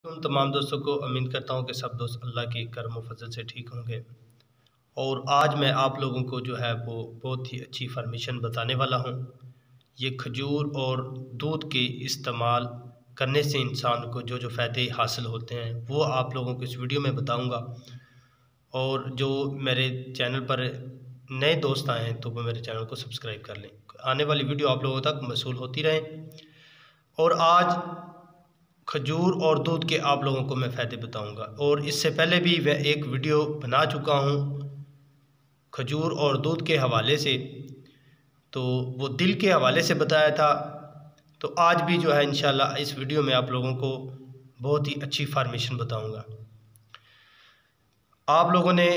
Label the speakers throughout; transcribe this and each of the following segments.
Speaker 1: उन तमाम दोस्तों को उम्मीद करता हूँ कि सब दोस्त अल्लाह के करम और फजल से ठीक होंगे। और आज मैं आप लोगों को जो है वो बहुत ही अच्छी इन्फॉर्मेशन बताने वाला हूँ। ये खजूर और दूध के इस्तेमाल करने से इंसान को जो जो फ़ायदे हासिल होते हैं वो आप लोगों को इस वीडियो में बताऊँगा। और जो मेरे चैनल पर नए दोस्त आए हैं तो वो मेरे चैनल को सब्सक्राइब कर लें, आने वाली वीडियो आप लोगों तक मौसूल होती रहे। और आज खजूर और दूध के आप लोगों को मैं फ़ायदे बताऊंगा। और इससे पहले भी मैं एक वीडियो बना चुका हूं खजूर और दूध के हवाले से, तो वो दिल के हवाले से बताया था। तो आज भी जो है इंशाल्लाह इस वीडियो में आप लोगों को बहुत ही अच्छी इन्फॉर्मेशन बताऊंगा। आप लोगों ने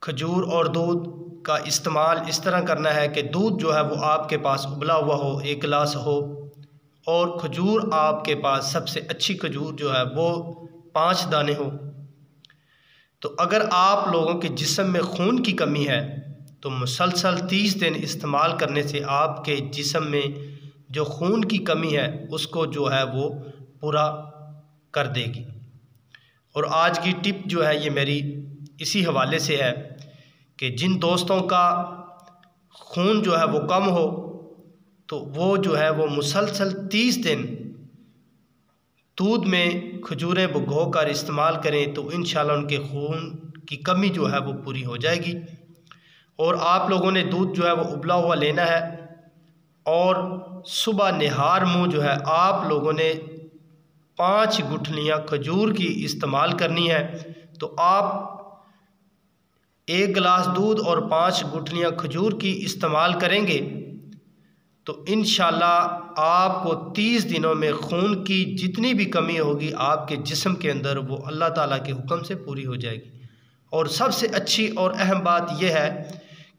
Speaker 1: खजूर और दूध का इस्तेमाल इस तरह करना है कि दूध जो है वो आपके पास उबला हुआ हो, 1 गिलास हो, और खजूर आपके पास सबसे अच्छी खजूर जो है वो 5 दाने हो। तो अगर आप लोगों के जिस्म में खून की कमी है तो मुसलसल 30 दिन इस्तेमाल करने से आपके जिस्म में जो खून की कमी है उसको जो है वो पूरा कर देगी। और आज की टिप जो है ये मेरी इसी हवाले से है कि जिन दोस्तों का खून जो है वो कम हो तो वो जो है वो मुसलसल 30 दिन दूध में खजूरें भिगो कर इस्तेमाल करें तो इंशाल्लाह उनके खून की कमी जो है वो पूरी हो जाएगी। और आप लोगों ने दूध जो है वो उबला हुआ लेना है और सुबह निहार मुँह जो है आप लोगों ने 5 गुठलियाँ खजूर की इस्तेमाल करनी है। तो आप 1 गिलास दूध और 5 गुठलियाँ खजूर की इस्तेमाल करेंगे तो इंशाल्लाह आपको 30 दिनों में खून की जितनी भी कमी होगी आपके जिस्म के अंदर वो अल्लाह ताला के हुक्म से पूरी हो जाएगी। और सबसे अच्छी और अहम बात यह है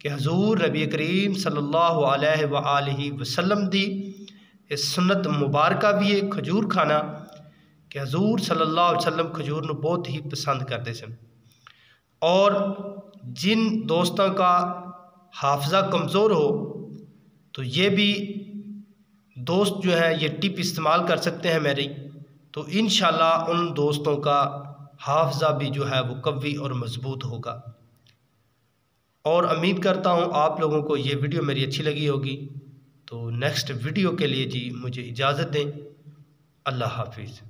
Speaker 1: कि हुज़ूर नबी करीम सल्लल्लाहु अलैहि वसल्लम दी इस सुन्नत मुबारका भी है खजूर खाना, कि हुज़ूर सल्लल्लाहु अलैहि वसल्लम खजूर को बहुत ही पसंद करते थे। और जिन दोस्तों का हाफजा कमज़ोर हो तो ये भी दोस्त जो है ये टिप इस्तेमाल कर सकते हैं मेरी, तो इंशाल्लाह उन दोस्तों का हाफजा भी जो है वो कवी और मज़बूत होगा। और उम्मीद करता हूँ आप लोगों को ये वीडियो मेरी अच्छी लगी होगी। तो नेक्स्ट वीडियो के लिए जी मुझे इजाज़त दें। अल्लाह हाफिज़।